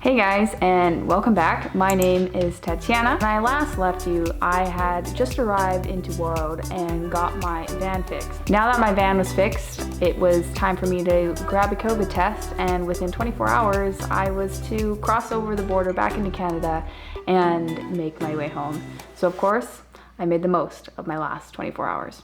Hey guys, and welcome back. My name is Tatiana. When I last left you, I had just arrived into World and got my van fixed. Now that my van was fixed, it was time for me to grab a COVID test, and within 24 hours, I was to cross over the border back into Canada and make my way home. So of course, I made the most of my last 24 hours.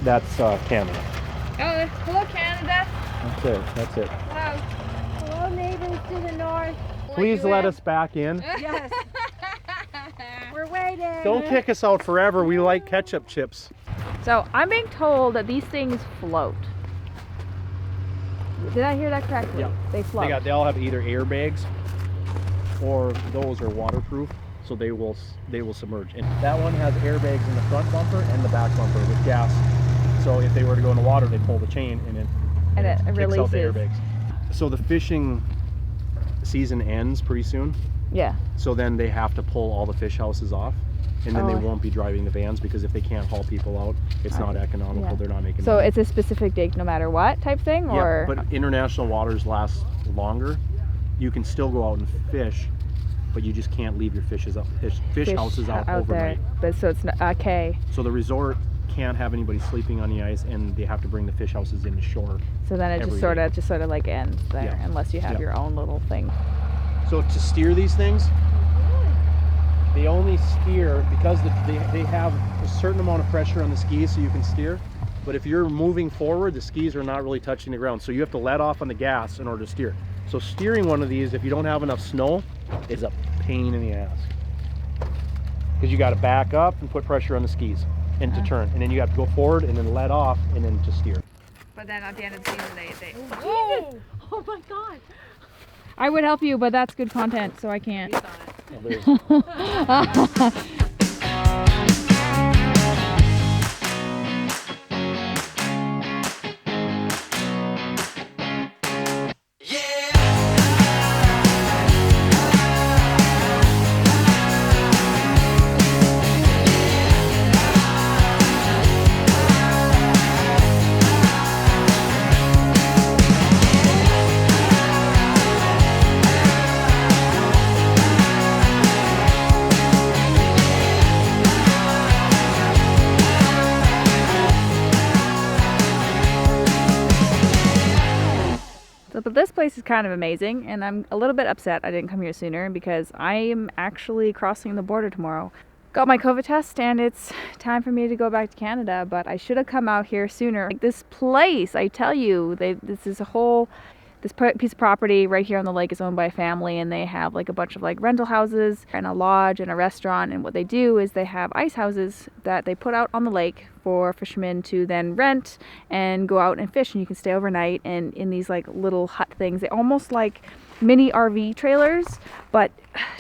That's Canada. Oh, hello Canada. That's it. Hello. Hello neighbors to the north. Please let us back in. Yes. We're waiting. Don't kick us out forever. We like ketchup chips. So I'm being told that these things float. Did I hear that correctly? Yeah. They float. They all have either airbags or those are waterproof, so they will submerge. And that one has airbags in the front bumper and the back bumper with gas. So if they were to go in the water, they pull the chain and it kicks releases out the airbags. So the fishing season ends pretty soon. Yeah. So then they have to pull all the fish houses off, and then they won't be driving the vans because if they can't haul people out, it's not economical. Yeah. They're not making So money. it's a specific date no matter what type thing, or? Yeah, but international waters last longer. You can still go out and fish, but you just can't leave your fish houses out overnight. There. But so it's not, okay. So the resort can't have anybody sleeping on the ice, and they have to bring the fish houses into shore. So then it just sort of like ends there, unless you have your own little thing. So to steer these things, they only steer because they have a certain amount of pressure on the skis, so you can steer. But if you're moving forward, the skis are not really touching the ground, so you have to let off on the gas in order to steer. So steering one of these, if you don't have enough snow, is a pain in the ass. Because you got to back up and put pressure on the skis and to turn, and then you have to go forward and then let off and then to steer. But then at the end of the season, they Oh my god! I would help you, but that's good content, so I can't. But this place is kind of amazing, and I'm a little bit upset I didn't come here sooner because I am actually crossing the border tomorrow. Got my COVID test and it's time for me to go back to Canada, but I should have come out here sooner. Like this place, I tell you, this piece of property right here on the lake is owned by a family, and they have like a bunch of like rental houses and a lodge and a restaurant, and what they do is they have ice houses that they put out on the lake for fishermen to then rent and go out and fish, and you can stay overnight and in these like little hut things. They almost like mini RV trailers, but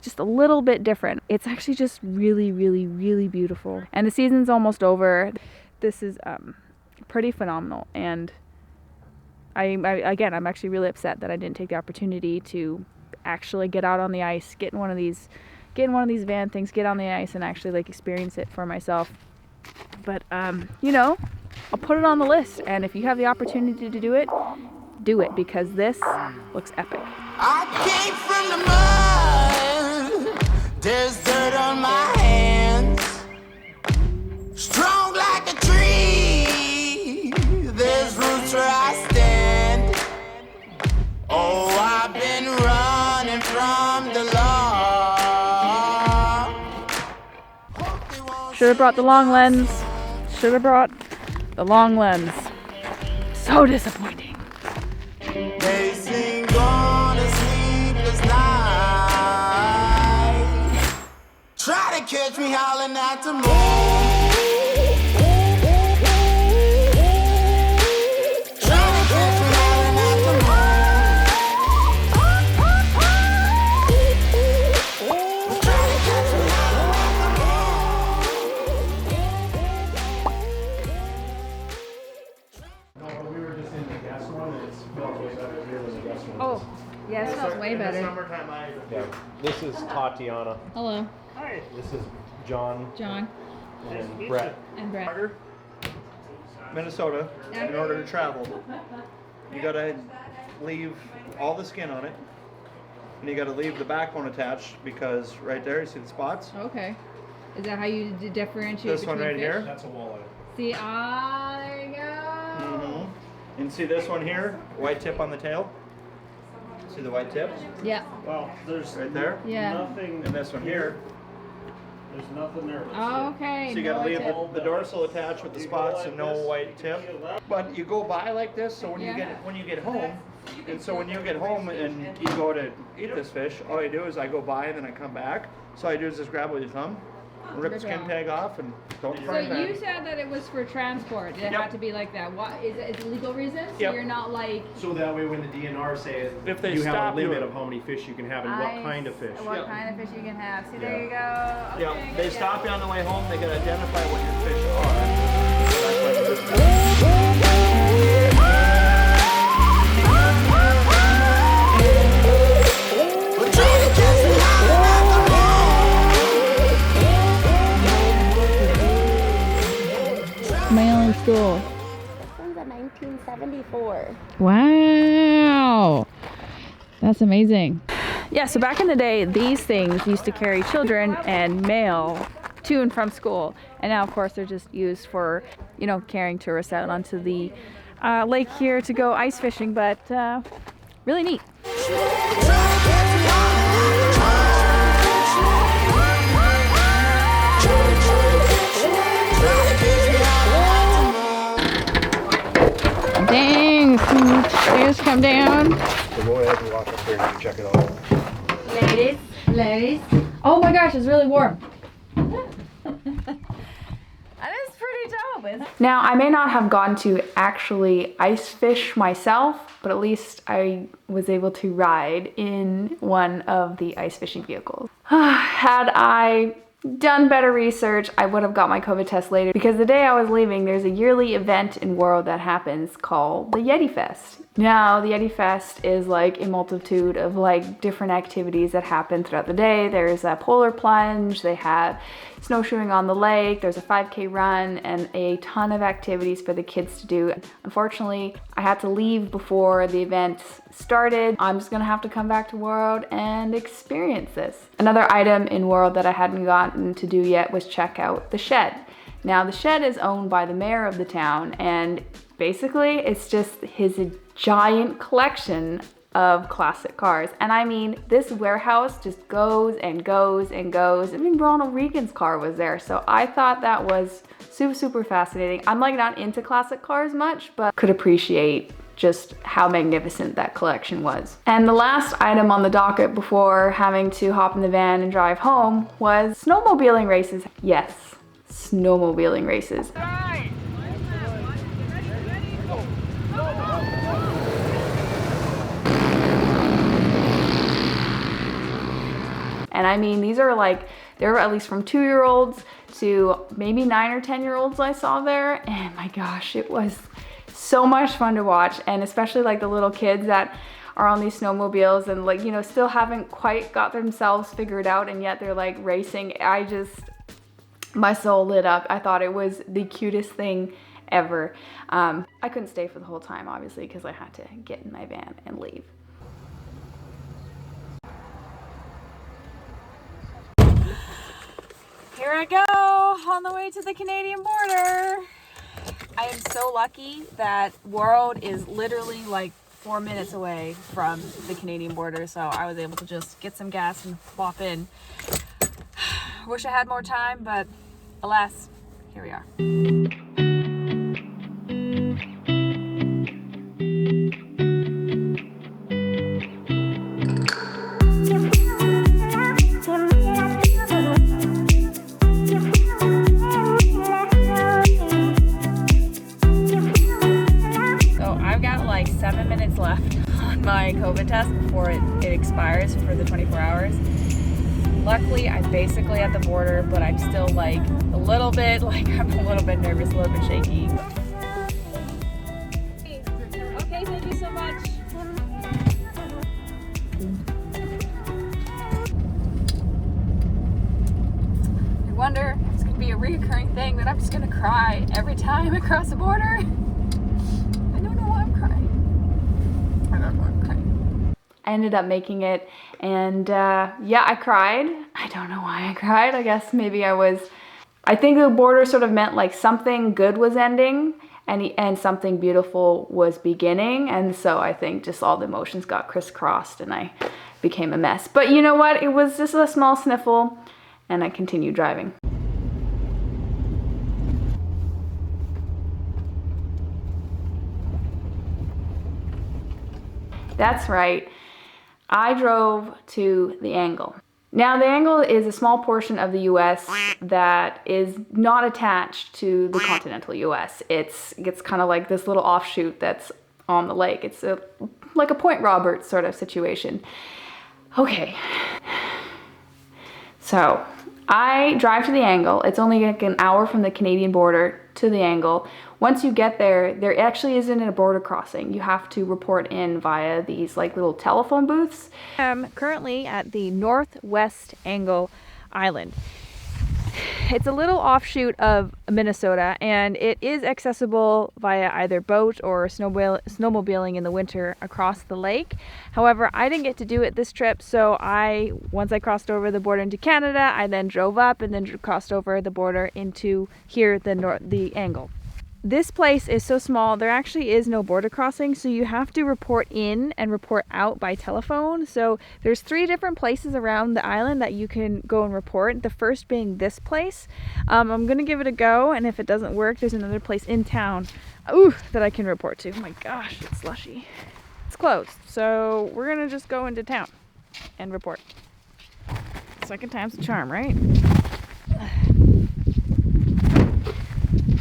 just a little bit different. It's actually just really, really, really beautiful. And the season's almost over. This is pretty phenomenal, and I'm actually really upset that I didn't take the opportunity to actually get out on the ice, get in one of these van things, get on the ice and actually like experience it for myself. But you know, I'll put it on the list, and if you have the opportunity to do it because this looks epic. I came from the mud, there's dirt on my hands, strong like a tree, there's roots where I stand. Oh, I've been running from the law. Should have brought the long lens. So disappointing. They sing on a sleepless night, try to catch me howling at the moon. Oh, yeah, it smells way better. Yeah. This is Tatiana. Hello, Hi. This is John John and Brett. and Brett. Minnesota, Yeah. in order to travel, you gotta leave all the skin on it, and you gotta leave the backbone attached because right there, you see the spots? Okay. Is that how you differentiate This between one right fish? here. That's a walleye. See, there you go. Mm-hmm. And see this one here, white tip on the tail? See the white tip? Yeah. Well, there's Right there? Yeah. nothing. And this one here. There's nothing there. Oh, okay. So you no gotta leave tip. the dorsal attached with the spots and no white tip. But you go by like this, so when Yeah. you get home, and so when you get home and you go to eat this fish, all you do is I go by and then I come back. So all you do is just grab it with your thumb, rip the skin tag off, and don't So fry you that. said that it was for transport. It Yep. had to be like that. What is it? Legal reasons? So Yep. you're not like. So that way when the DNR say If they you have stop a limit you- of how many fish you can have and what kind of fish. What Yep. kind of fish you can have. See, there Yeah. you go. Okay, Yeah, they good, stop good. you on the way home. They can identify what your fish are. So that's why this- We're trying to catch me Mail in school. This one's a 1974. Wow. That's amazing. Yeah, so back in the day, these things used to carry children and mail to and from school. And now, of course, they're just used for, you know, carrying tourists out onto the lake here to go ice fishing, but really neat. Dang, stairs come down. So go ahead and walk up there and check it out. Ladies. Oh my gosh, it's really warm. That is pretty dope. Now, I may not have gone to actually ice fish myself, but at least I was able to ride in one of the ice fishing vehicles. Had I done better research, I would have got my COVID test later, because the day I was leaving, there's a yearly event in World that happens called the Yeti Fest. Now, the Yeti Fest is like a multitude of like different activities that happen throughout the day. There's a polar plunge, they have snowshoeing on the lake, there's a 5K run, and a ton of activities for the kids to do. Unfortunately, I had to leave before the event started. I'm just gonna have to come back to World and experience this. Another item in World that I hadn't gotten to do yet was check out the shed. Now, the shed is owned by the mayor of the town, and basically it's just his giant collection of classic cars. And I mean, this warehouse just goes and goes and goes. I mean, Ronald Reagan's car was there, so I thought that was super fascinating. I'm like not into classic cars much, but could appreciate just how magnificent that collection was. And the last item on the docket before having to hop in the van and drive home was snowmobiling races. Yes, snowmobiling races. And I mean, these are like, they were at least from 2-year-olds to maybe 9 or 10-year-olds I saw there. And my gosh, it was so much fun to watch. And especially like the little kids that are on these snowmobiles and like, you know, still haven't quite got themselves figured out, and yet they're like racing. My soul lit up. I thought it was the cutest thing ever. I couldn't stay for the whole time, obviously, because I had to get in my van and leave. Here I go on the way to the Canadian border. I am so lucky that World is literally like 4 minutes away from the Canadian border, so I was able to just get some gas and pop in. Wish I had more time, but alas, here we are. Like 7 minutes left on my COVID test before it expires for the 24 hours. Luckily, I'm basically at the border, but I'm still like a little bit nervous, a little bit shaky. Okay, thank you so much. wonder if it's gonna be a reoccurring thing that I'm just gonna cry every time I cross the border. I don't know why I'm crying. I don't know why I'm crying. I ended up making it, and yeah, I cried. I don't know why I cried. I guess maybe I think the border sort of meant like something good was ending and something beautiful was beginning, and so I think just all the emotions got crisscrossed and I became a mess. But you know what? It was just a small sniffle, and I continued driving. That's right. I drove to the Angle. Now, the Angle is a small portion of the US that is not attached to the continental US. It's kind of like this little offshoot that's on the lake. It's like a Point Roberts sort of situation. Okay. So, I drive to the Angle. It's only like an hour from the Canadian border to the Angle. Once you get there, there actually isn't a border crossing. You have to report in via these like little telephone booths. I'm currently at the Northwest Angle Island. It's a little offshoot of Minnesota, and it is accessible via either boat or snowmobiling in the winter across the lake. However, I didn't get to do it this trip, so once I crossed over the border into Canada, I then drove up and then crossed over the border into here, the Angle. This place is so small, there actually is no border crossing, so you have to report in and report out by telephone. So there's 3 different places around the island that you can go and report. The first being this place. I'm gonna give it a go, and if it doesn't work, there's another place in town that I can report to. Oh my gosh, it's slushy. It's closed, so we're gonna just go into town and report. Second time's a charm, right?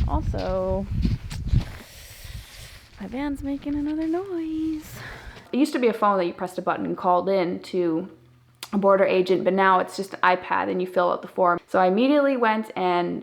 Also, my van's making another noise. It used to be a phone that you pressed a button and called in to a border agent, but now it's just an iPad and you fill out the form. So I immediately went and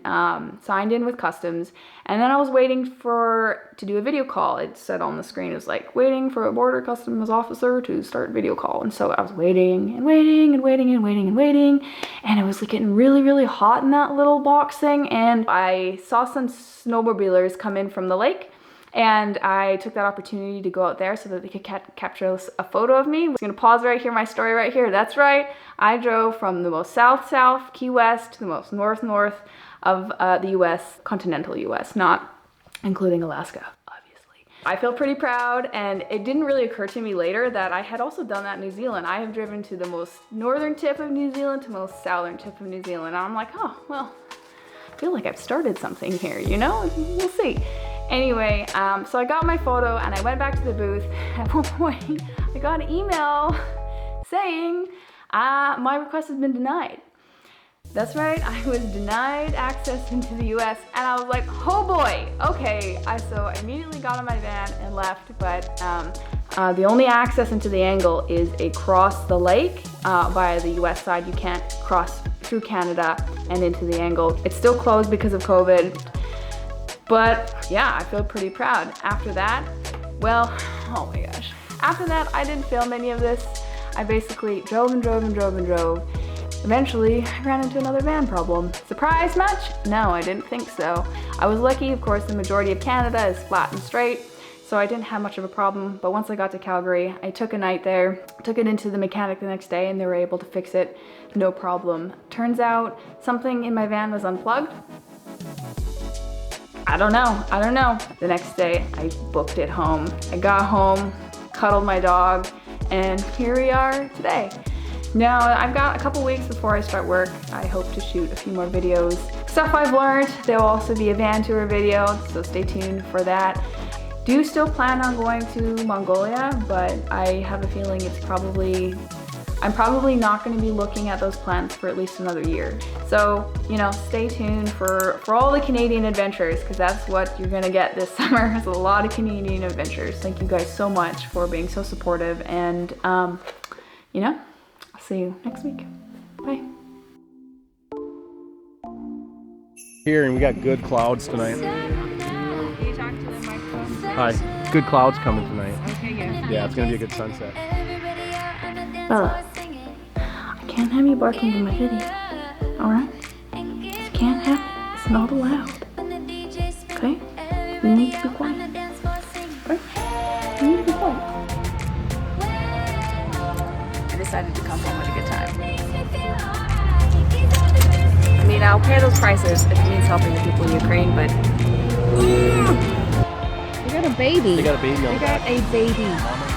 signed in with customs, and then I was waiting to do a video call. It said on the screen, it was like, waiting for a border customs officer to start video call. And so I was waiting and waiting and waiting and waiting and waiting, and it was like getting really, really hot in that little box thing. And I saw some snowmobilers come in from the lake, and I took that opportunity to go out there so that they could capture a photo of me. I'm just gonna pause right here, my story right here. That's right, I drove from the most south, Key West, to the most north of the US, continental US, not including Alaska, obviously. I feel pretty proud, and it didn't really occur to me later that I had also done that in New Zealand. I have driven to the most northern tip of New Zealand to most southern tip of New Zealand. And I'm like, oh, well, I feel like I've started something here, you know? We'll see. Anyway, so I got my photo and I went back to the booth. At one point, I got an email saying my request has been denied. That's right, I was denied access into the US, and I was like, oh boy, okay. So I immediately got in my van and left, but the only access into the Angle is across the lake via the US side. You can't cross through Canada and into the Angle. It's still closed because of COVID. But yeah, I feel pretty proud. After that, well, oh my gosh. After that, I didn't film any of this. I basically drove and drove and drove and drove. Eventually, I ran into another van problem. Surprise much? No, I didn't think so. I was lucky, of course, the majority of Canada is flat and straight, so I didn't have much of a problem. But once I got to Calgary, I took a night there, took it into the mechanic the next day, and they were able to fix it, no problem. Turns out something in my van was unplugged. I don't know. The next day, I booked it home. I got home, cuddled my dog, and here we are today. Now, I've got a couple weeks before I start work. I hope to shoot a few more videos. Stuff I've learned. There will also be a van tour video, so stay tuned for that. Do still plan on going to Mongolia, but I have a feeling I'm probably not going to be looking at those plans for at least another year. So, you know, stay tuned for all the Canadian adventures, because that's what you're going to get this summer. There's a lot of Canadian adventures. Thank you guys so much for being so supportive, and, you know, I'll see you next week. Bye. Here, and we got good clouds tonight. Can you talk to the microphone? Hi. Good clouds coming tonight. Okay, good. Yeah, it's gonna be a good sunset. Bella, I can't have you barking in my video, alright? You can't. can't have it. It's not allowed. Okay? You need to be quiet. Okay? You need to be quiet. I decided to come home at a good time. I mean, I'll pay those prices if it means helping the people in Ukraine, but... They got a baby. They got a baby on They the got back. a baby.